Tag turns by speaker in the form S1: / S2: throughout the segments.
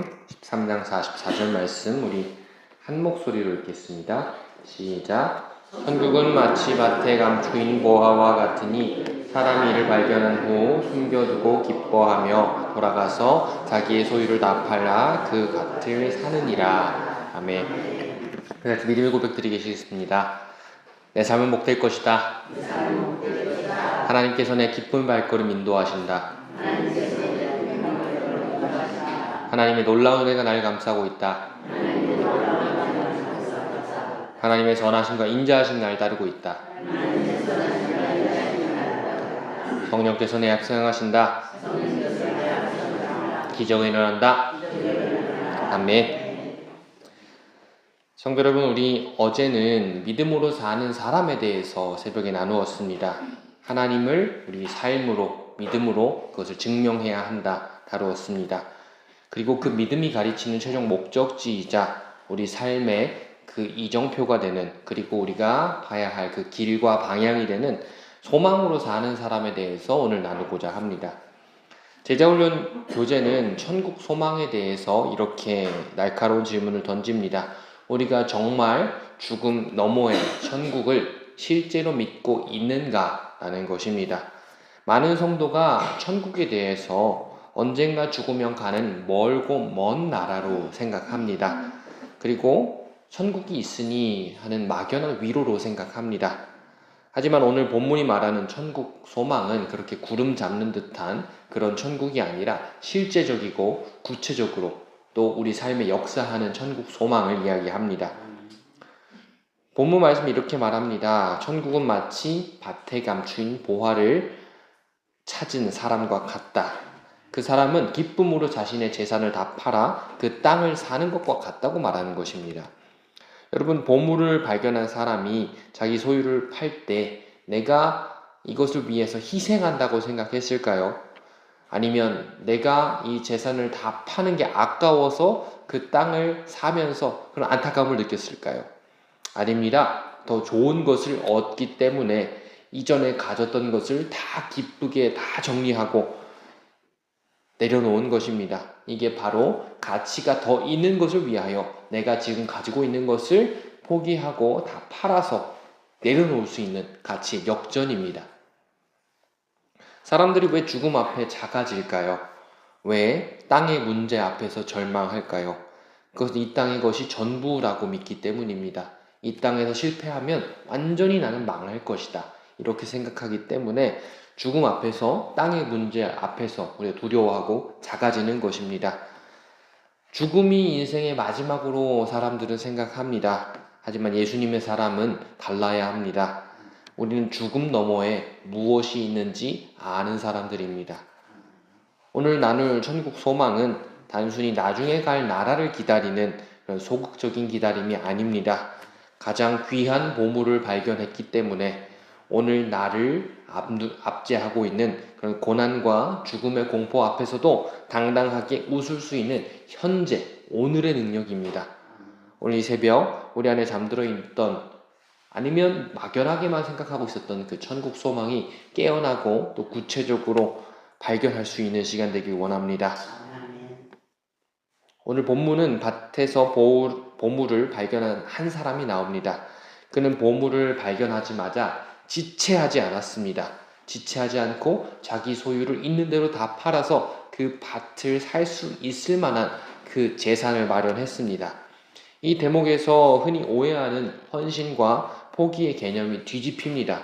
S1: 사도행전 13장 44절 말씀 우리 한 목소리로 읽겠습니다. 시작. 천국은 마치 밭에 감추인 보화와 같으니 사람이 이를 발견한 후 숨겨두고 기뻐하며 돌아가서 자기의 소유를 다 팔아 그 밭을 사느니라. 아멘. 그래서 믿음의 고백 드리겠습니다. 내 삶은 복될 것이다. 하나님께서 내 기쁜 발걸음 인도하신다. 하나님의 놀라운 은혜가 나를 감싸고 있다. 하나님의 선하심과 인자하심 나를 따르고 있다. 성령께서 내 앞에 행하신다. 기적이 일어난다. 아멘. 성도 여러분, 우리 어제는 믿음으로 사는 사람에 대해서 새벽에 나누었습니다. 하나님을 우리 삶으로, 믿음으로 그것을 증명해야 한다 다루었습니다. 그리고 그 믿음이 가르치는 최종 목적지이자 우리 삶의 그 이정표가 되는, 그리고 우리가 봐야 할 그 길과 방향이 되는 소망으로 사는 사람에 대해서 오늘 나누고자 합니다. 제자훈련 교재는 천국 소망에 대해서 이렇게 날카로운 질문을 던집니다. 우리가 정말 죽음 너머의 천국을 실제로 믿고 있는가? 라는 것입니다. 많은 성도가 천국에 대해서 언젠가 죽으면 가는 멀고 먼 나라로 생각합니다. 그리고 천국이 있으니 하는 막연한 위로로 생각합니다. 하지만 오늘 본문이 말하는 천국 소망은 그렇게 구름 잡는 듯한 그런 천국이 아니라 실제적이고 구체적으로 또 우리 삶에 역사하는 천국 소망을 이야기합니다. 본문 말씀이 이렇게 말합니다. 천국은 마치 밭에 감추인 보화를 찾은 사람과 같다. 그 사람은 기쁨으로 자신의 재산을 다 팔아 그 땅을 사는 것과 같다고 말하는 것입니다. 여러분, 보물을 발견한 사람이 자기 소유를 팔 때 내가 이것을 위해서 희생한다고 생각했을까요? 아니면 내가 이 재산을 다 파는 게 아까워서 그 땅을 사면서 그런 안타까움을 느꼈을까요? 아닙니다. 더 좋은 것을 얻기 때문에 이전에 가졌던 것을 다 기쁘게 다 정리하고 내려놓은 것입니다. 이게 바로 가치가 더 있는 것을 위하여 내가 지금 가지고 있는 것을 포기하고 다 팔아서 내려놓을 수 있는 가치, 역전입니다. 사람들이 왜 죽음 앞에 작아질까요? 왜 땅의 문제 앞에서 절망할까요? 그것은 이 땅의 것이 전부라고 믿기 때문입니다. 이 땅에서 실패하면 완전히 나는 망할 것이다. 이렇게 생각하기 때문에 죽음 앞에서, 땅의 문제 앞에서 우리가 두려워하고 작아지는 것입니다. 죽음이 인생의 마지막으로 사람들은 생각합니다. 하지만 예수님의 사람은 달라야 합니다. 우리는 죽음 너머에 무엇이 있는지 아는 사람들입니다. 오늘 나눌 천국 소망은 단순히 나중에 갈 나라를 기다리는 그런 소극적인 기다림이 아닙니다. 가장 귀한 보물을 발견했기 때문에 오늘 나를 압제하고 있는 그런 고난과 죽음의 공포 앞에서도 당당하게 웃을 수 있는 현재, 오늘의 능력입니다. 오늘 이 새벽 우리 안에 잠들어 있던, 아니면 막연하게만 생각하고 있었던 그 천국 소망이 깨어나고 또 구체적으로 발견할 수 있는 시간 되길 원합니다. 오늘 본문은 밭에서 보물을 발견한 한 사람이 나옵니다. 그는 보물을 발견하자마자 지체하지 않았습니다. 지체하지 않고 자기 소유를 있는 대로 다 팔아서 그 밭을 살 수 있을 만한 그 재산을 마련했습니다. 이 대목에서 흔히 오해하는 헌신과 포기의 개념이 뒤집힙니다.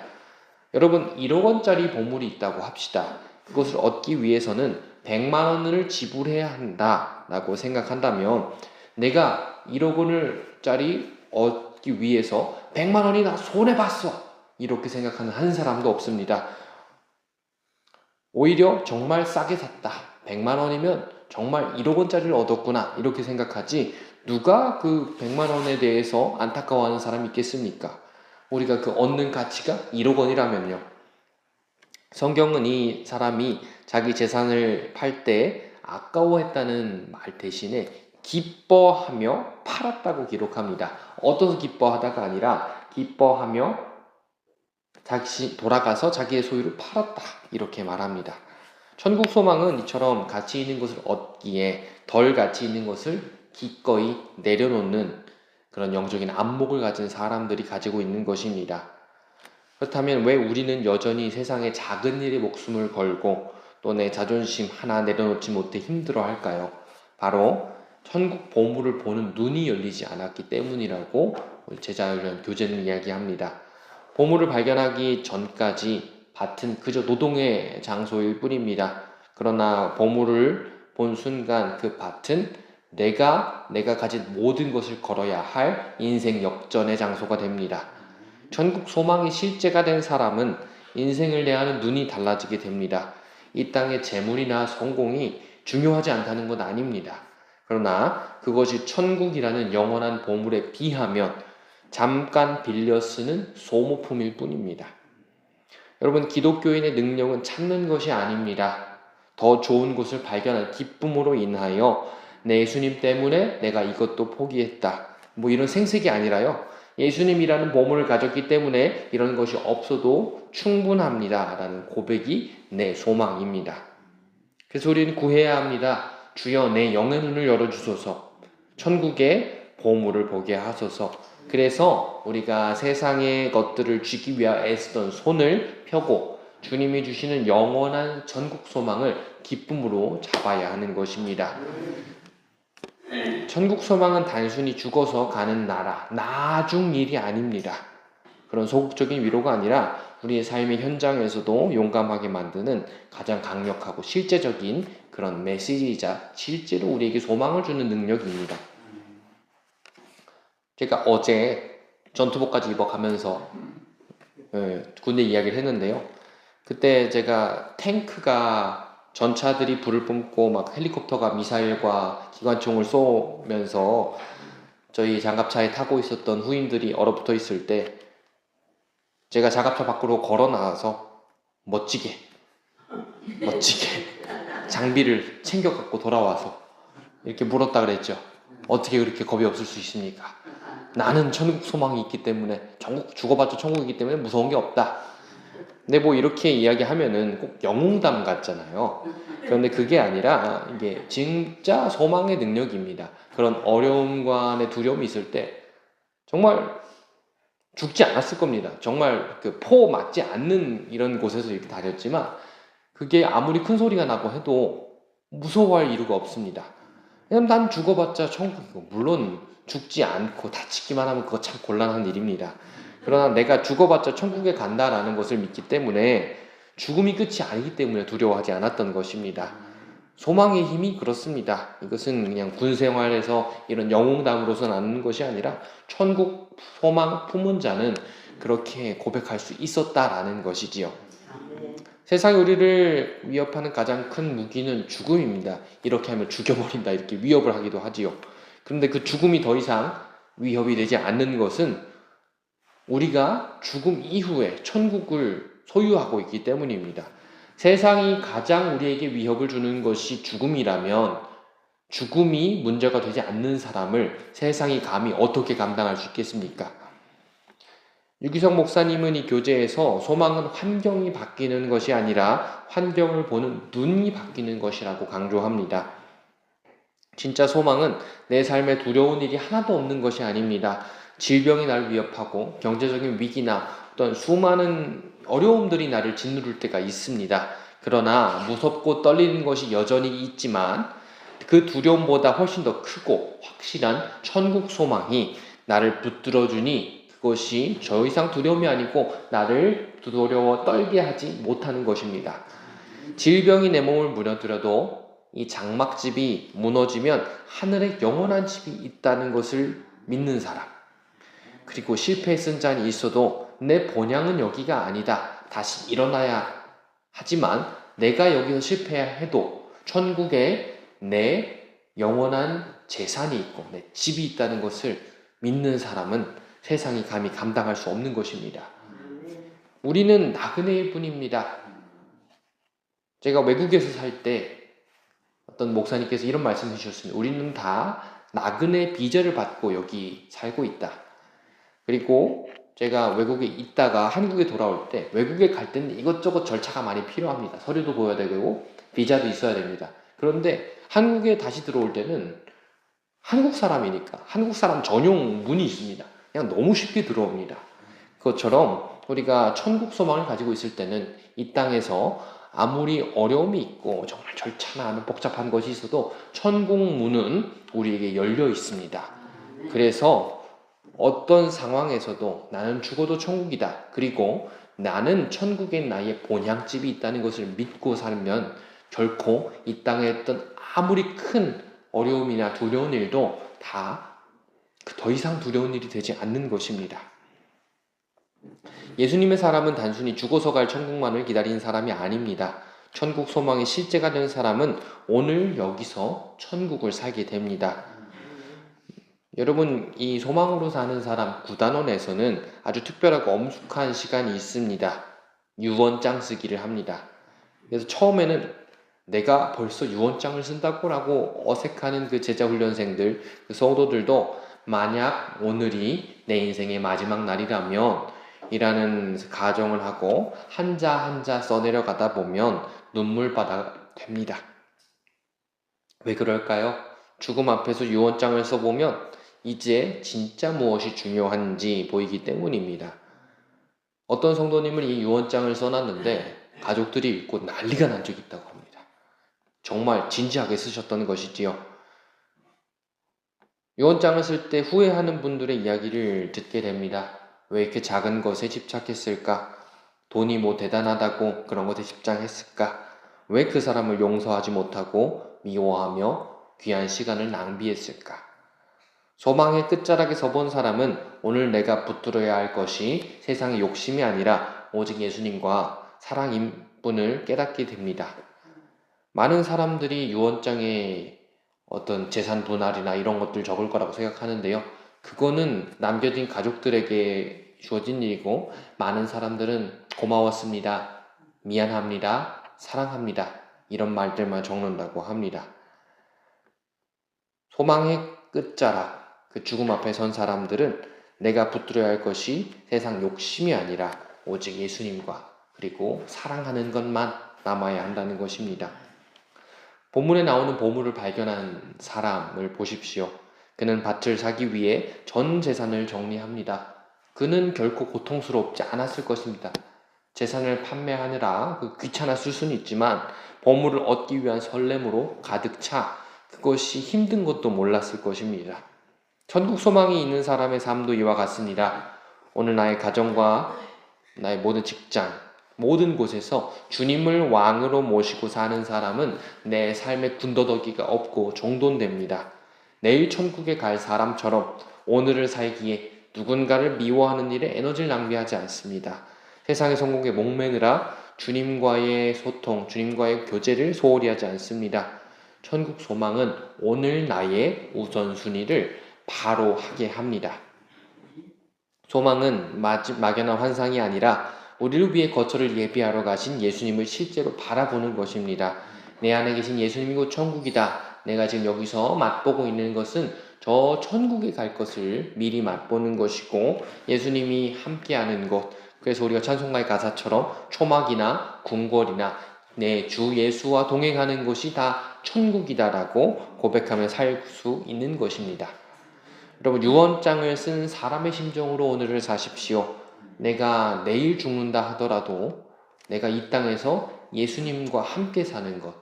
S1: 여러분, 1억 원짜리 보물이 있다고 합시다. 그것을 얻기 위해서는 100만 원을 지불해야 한다라고 생각한다면, 내가 1억 원짜리 얻기 위해서 100만 원이 나 손해봤어, 이렇게 생각하는 한 사람도 없습니다. 오히려 정말 싸게 샀다, 100만 원이면 정말 1억 원짜리를 얻었구나, 이렇게 생각하지, 누가 그 100만 원에 대해서 안타까워하는 사람이 있겠습니까? 우리가 그 얻는 가치가 1억 원이라면요. 성경은 이 사람이 자기 재산을 팔 때 아까워했다는 말 대신에 기뻐하며 팔았다고 기록합니다. 얻어서 기뻐하다가 아니라 기뻐하며 돌아가서 자기의 소유를 팔았다, 이렇게 말합니다. 천국 소망은 이처럼 가치 있는 것을 얻기에 덜 가치 있는 것을 기꺼이 내려놓는 그런 영적인 안목을 가진 사람들이 가지고 있는 것입니다. 그렇다면 왜 우리는 여전히 세상의 작은 일에 목숨을 걸고 또 내 자존심 하나 내려놓지 못해 힘들어 할까요? 바로 천국 보물을 보는 눈이 열리지 않았기 때문이라고 제자훈련 교재는 이야기합니다. 보물을 발견하기 전까지 밭은 그저 노동의 장소일 뿐입니다. 그러나 보물을 본 순간 그 밭은 내가 가진 모든 것을 걸어야 할 인생 역전의 장소가 됩니다. 천국 소망이 실제가 된 사람은 인생을 대하는 눈이 달라지게 됩니다. 이 땅의 재물이나 성공이 중요하지 않다는 건 아닙니다. 그러나 그것이 천국이라는 영원한 보물에 비하면 잠깐 빌려 쓰는 소모품일 뿐입니다. 여러분, 기독교인의 능력은 찾는 것이 아닙니다. 더 좋은 곳을 발견한 기쁨으로 인하여 내 예수님 때문에 내가 이것도 포기했다, 이런 생색이 아니라요, 예수님이라는 보물을 가졌기 때문에 이런 것이 없어도 충분합니다 라는 고백이 내 소망입니다. 그래서 우리는 구해야 합니다. 주여, 내 영의 눈을 열어주소서, 천국의 보물을 보게 하소서. 그래서 우리가 세상의 것들을 쥐기 위해 애쓰던 손을 펴고 주님이 주시는 영원한 천국 소망을 기쁨으로 잡아야 하는 것입니다. 천국 소망은 단순히 죽어서 가는 나중 일이 아닙니다. 그런 소극적인 위로가 아니라 우리의 삶의 현장에서도 용감하게 만드는 가장 강력하고 실제적인 그런 메시지이자 실제로 우리에게 소망을 주는 능력입니다. 제가 어제 전투복까지 입어가면서 군대 이야기를 했는데요. 그때 제가 탱크가 전차들이 불을 뿜고 막 헬리콥터가 미사일과 기관총을 쏘면서 저희 장갑차에 타고 있었던 후임들이 얼어붙어 있을 때 제가 장갑차 밖으로 걸어 나와서 멋지게 장비를 챙겨 갖고 돌아와서 이렇게 물었다 그랬죠. 어떻게 그렇게 겁이 없을 수 있습니까? 나는 천국 소망이 있기 때문에, 죽어봤자 천국이기 때문에 무서운 게 없다. 근데 이렇게 이야기하면은 꼭 영웅담 같잖아요. 그런데 그게 아니라 이게 진짜 소망의 능력입니다. 그런 어려움과 두려움이 있을 때 정말 죽지 않았을 겁니다. 정말 포 맞지 않는 이런 곳에서 이렇게 다녔지만 그게 아무리 큰 소리가 나고 해도 무서워할 이유가 없습니다. 왜냐면 난 죽어봤자 천국이고, 물론 죽지 않고 다치기만 하면 그거 참 곤란한 일입니다. 그러나 내가 죽어봤자 천국에 간다라는 것을 믿기 때문에 죽음이 끝이 아니기 때문에 두려워하지 않았던 것입니다. 소망의 힘이 그렇습니다. 이것은 그냥 군 생활에서 이런 영웅담으로서 나누는 것이 아니라 천국 소망 품은 자는 그렇게 고백할 수 있었다라는 것이지요. 세상이 우리를 위협하는 가장 큰 무기는 죽음입니다. 이렇게 하면 죽여버린다, 이렇게 위협을 하기도 하지요. 그런데 그 죽음이 더 이상 위협이 되지 않는 것은 우리가 죽음 이후에 천국을 소유하고 있기 때문입니다. 세상이 가장 우리에게 위협을 주는 것이 죽음이라면 죽음이 문제가 되지 않는 사람을 세상이 감히 어떻게 감당할 수 있겠습니까? 유기성 목사님은 이 교재에서 소망은 환경이 바뀌는 것이 아니라 환경을 보는 눈이 바뀌는 것이라고 강조합니다. 진짜 소망은 내 삶에 두려운 일이 하나도 없는 것이 아닙니다. 질병이 나를 위협하고 경제적인 위기나 어떤 수많은 어려움들이 나를 짓누를 때가 있습니다. 그러나 무섭고 떨리는 것이 여전히 있지만 그 두려움보다 훨씬 더 크고 확실한 천국 소망이 나를 붙들어주니 그것이 저 이상 두려움이 아니고 나를 두려워 떨게 하지 못하는 것입니다. 질병이 내 몸을 무너뜨려도 이 장막집이 무너지면 하늘에 영원한 집이 있다는 것을 믿는 사람, 그리고 실패의 쓴잔이 있어도 내 본향은 여기가 아니다, 다시 일어나야 하지만 내가 여기서 실패해도 천국에 내 영원한 재산이 있고 내 집이 있다는 것을 믿는 사람은 세상이 감히 감당할 수 없는 것입니다. 우리는 나그네일 뿐입니다. 제가 외국에서 살 때 어떤 목사님께서 이런 말씀을 해주셨습니다. 우리는 다 나그네 비자를 받고 여기 살고 있다. 그리고 제가 외국에 있다가 한국에 돌아올 때 외국에 갈 때는 이것저것 절차가 많이 필요합니다. 서류도 보여야 되고 비자도 있어야 됩니다. 그런데 한국에 다시 들어올 때는 한국 사람이니까 한국 사람 전용 문이 있습니다. 그냥 너무 쉽게 들어옵니다. 그것처럼 우리가 천국 소망을 가지고 있을 때는 이 땅에서 아무리 어려움이 있고 정말 절차나 하는 복잡한 것이 있어도 천국 문은 우리에게 열려 있습니다. 그래서 어떤 상황에서도 나는 죽어도 천국이다. 그리고 나는 천국에 나의 본향집이 있다는 것을 믿고 살면 결코 이 땅에 있던 아무리 큰 어려움이나 두려운 일도 다 더 이상 두려운 일이 되지 않는 것입니다. 예수님의 사람은 단순히 죽어서 갈 천국만을 기다리는 사람이 아닙니다. 천국 소망의 실제가 된 사람은 오늘 여기서 천국을 살게 됩니다. 여러분, 이 소망으로 사는 사람 구단원에서는 아주 특별하고 엄숙한 시간이 있습니다. 유언장 쓰기를 합니다. 그래서 처음에는 내가 벌써 유언장을 쓴다고라고 어색하는 그 제자훈련생들, 그 성도들도 만약 오늘이 내 인생의 마지막 날이라면 이라는 가정을 하고 한자 한자 써내려가다 보면 눈물바다가 됩니다. 왜 그럴까요? 죽음 앞에서 유언장을 써보면 이제 진짜 무엇이 중요한지 보이기 때문입니다. 어떤 성도님은 이 유언장을 써놨는데 가족들이 읽고 난리가 난 적이 있다고 합니다. 정말 진지하게 쓰셨던 것이지요. 유언장을 쓸 때 후회하는 분들의 이야기를 듣게 됩니다. 왜 이렇게 작은 것에 집착했을까? 돈이 뭐 대단하다고 그런 것에 집착했을까? 왜 그 사람을 용서하지 못하고 미워하며 귀한 시간을 낭비했을까? 소망의 끝자락에 서본 사람은 오늘 내가 붙들어야 할 것이 세상의 욕심이 아니라 오직 예수님과 사랑인 분을 깨닫게 됩니다. 많은 사람들이 유언장에 어떤 재산 분할이나 이런 것들 적을 거라고 생각하는데요. 그거는 남겨진 가족들에게 주어진 일이고 많은 사람들은 고마웠습니다, 미안합니다, 사랑합니다 이런 말들만 적는다고 합니다. 소망의 끝자락, 그 죽음 앞에 선 사람들은 내가 붙들어야 할 것이 세상 욕심이 아니라 오직 예수님과 그리고 사랑하는 것만 남아야 한다는 것입니다. 본문에 나오는 보물을 발견한 사람을 보십시오. 그는 밭을 사기 위해 전 재산을 정리합니다. 그는 결코 고통스럽지 않았을 것입니다. 재산을 판매하느라 귀찮았을 수는 있지만 보물을 얻기 위한 설렘으로 가득 차 그것이 힘든 것도 몰랐을 것입니다. 천국 소망이 있는 사람의 삶도 이와 같습니다. 오늘 나의 가정과 나의 모든 직장, 모든 곳에서 주님을 왕으로 모시고 사는 사람은 내 삶의 군더더기가 없고 정돈됩니다. 내일 천국에 갈 사람처럼 오늘을 살기에 누군가를 미워하는 일에 에너지를 낭비하지 않습니다. 세상의 성공에 목매느라 주님과의 소통, 주님과의 교제를 소홀히 하지 않습니다. 천국 소망은 오늘 나의 우선순위를 바로 하게 합니다. 소망은 막연한 환상이 아니라 우리를 위해 거처를 예비하러 가신 예수님을 실제로 바라보는 것입니다. 내 안에 계신 예수님이 곧 천국이다. 내가 지금 여기서 맛보고 있는 것은 저 천국에 갈 것을 미리 맛보는 것이고 예수님이 함께하는 곳, 그래서 우리가 찬송가의 가사처럼 초막이나 궁궐이나 내 주 예수와 동행하는 곳이 다 천국이다라고 고백하며 살 수 있는 것입니다. 여러분, 유언장을 쓴 사람의 심정으로 오늘을 사십시오. 내가 내일 죽는다 하더라도 내가 이 땅에서 예수님과 함께 사는 것,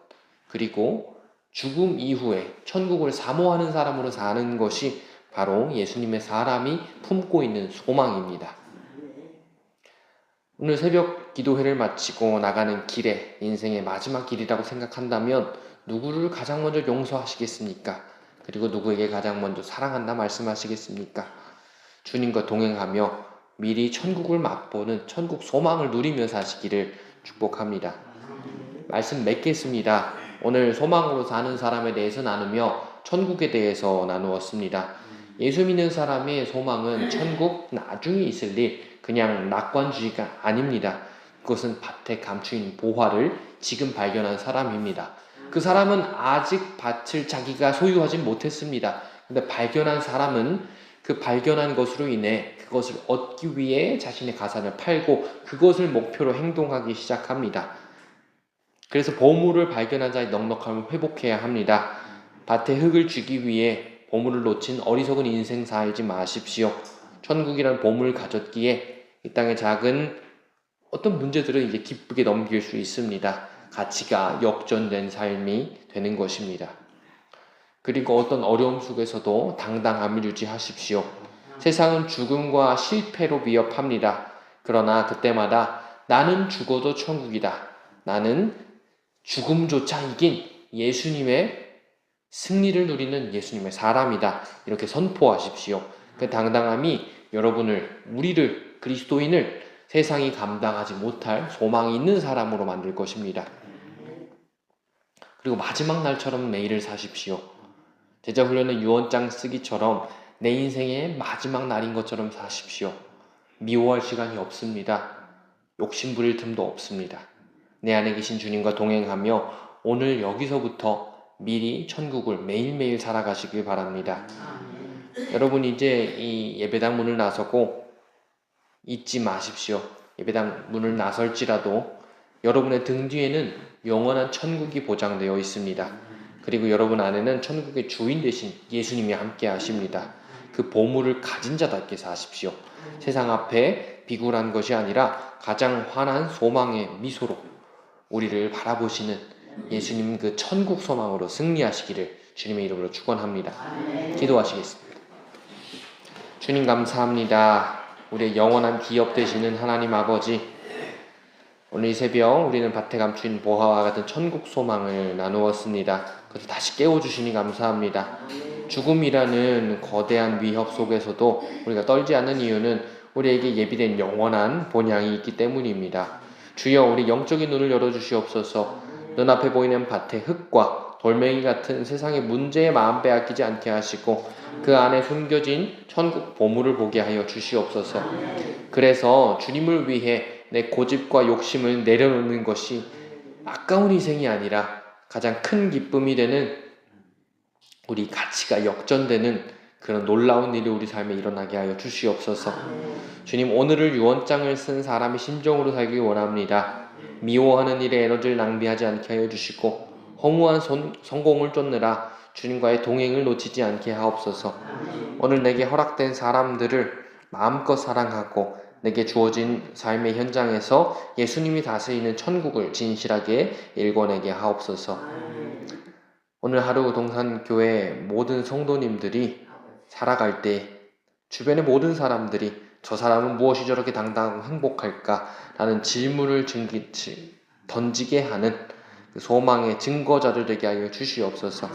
S1: 그리고 죽음 이후에 천국을 사모하는 사람으로 사는 것이 바로 예수님의 사람이 품고 있는 소망입니다. 오늘 새벽 기도회를 마치고 나가는 길에 인생의 마지막 길이라고 생각한다면 누구를 가장 먼저 용서하시겠습니까? 그리고 누구에게 가장 먼저 사랑한다 말씀하시겠습니까? 주님과 동행하며 미리 천국을 맛보는 천국 소망을 누리며 사시기를 축복합니다. 말씀 맺겠습니다. 오늘 소망으로 사는 사람에 대해서 나누며 천국에 대해서 나누었습니다. 예수 믿는 사람의 소망은 천국 나중에 있을 일, 그냥 낙관주의가 아닙니다. 그것은 밭에 감추인 보화를 지금 발견한 사람입니다. 그 사람은 아직 밭을 자기가 소유하지 못했습니다. 근데 발견한 사람은 그 발견한 것으로 인해 그것을 얻기 위해 자신의 가산을 팔고 그것을 목표로 행동하기 시작합니다. 그래서 보물을 발견한 자의 넉넉함을 회복해야 합니다. 밭에 흙을 주기 위해 보물을 놓친 어리석은 인생 살지 마십시오. 천국이란 보물을 가졌기에 이 땅의 작은 어떤 문제들은 이제 기쁘게 넘길 수 있습니다. 가치가 역전된 삶이 되는 것입니다. 그리고 어떤 어려움 속에서도 당당함을 유지하십시오. 세상은 죽음과 실패로 위협합니다. 그러나 그때마다 나는 죽어도 천국이다. 나는 죽음조차 이긴 예수님의 승리를 누리는 예수님의 사람이다. 이렇게 선포하십시오. 그 당당함이 우리를 그리스도인을 세상이 감당하지 못할 소망이 있는 사람으로 만들 것입니다. 그리고 마지막 날처럼 내일을 사십시오. 제자훈련의 유언장 쓰기처럼 내 인생의 마지막 날인 것처럼 사십시오. 미워할 시간이 없습니다. 욕심 부릴 틈도 없습니다. 내 안에 계신 주님과 동행하며 오늘 여기서부터 미리 천국을 매일매일 살아가시길 바랍니다. 여러분 이제 이 예배당 문을 나서고 잊지 마십시오. 예배당 문을 나설지라도 여러분의 등 뒤에는 영원한 천국이 보장되어 있습니다. 그리고 여러분 안에는 천국의 주인 되신 예수님이 함께 하십니다. 그 보물을 가진 자답게 사십시오. 세상 앞에 비굴한 것이 아니라 가장 환한 소망의 미소로 우리를 바라보시는 예수님 그 천국 소망으로 승리하시기를 주님의 이름으로 축원합니다. 기도하시겠습니다. 주님 감사합니다. 우리의 영원한 기업 되시는 하나님 아버지, 오늘 이 새벽 우리는 밭에 감추인 보화와 같은 천국 소망을 나누었습니다. 그래서 다시 깨워주시니 감사합니다. 죽음이라는 거대한 위협 속에서도 우리가 떨지 않는 이유는 우리에게 예비된 영원한 본향이 있기 때문입니다. 주여, 우리 영적인 눈을 열어주시옵소서. 눈앞에 보이는 밭의 흙과 돌멩이 같은 세상의 문제에 마음 빼앗기지 않게 하시고 그 안에 숨겨진 천국 보물을 보게 하여 주시옵소서. 그래서 주님을 위해 내 고집과 욕심을 내려놓는 것이 아까운 희생이 아니라 가장 큰 기쁨이 되는, 우리 가치가 역전되는 그런 놀라운 일이 우리 삶에 일어나게 하여 주시옵소서. 주님, 오늘을 유언장을 쓴 사람의 심정으로 살기 원합니다. 미워하는 일에 에너지를 낭비하지 않게 하여 주시고 허무한 성공을 쫓느라 주님과의 동행을 놓치지 않게 하옵소서. 오늘 내게 허락된 사람들을 마음껏 사랑하고 내게 주어진 삶의 현장에서 예수님이 다스리는 천국을 진실하게 일궈내게 하옵소서. 오늘 하루 동산교회 모든 성도님들이 살아갈 때 주변의 모든 사람들이 저 사람은 무엇이 저렇게 당당하고 행복할까? 라는 질문을 던지게 하는 그 소망의 증거자들 되게 하여 주시옵소서.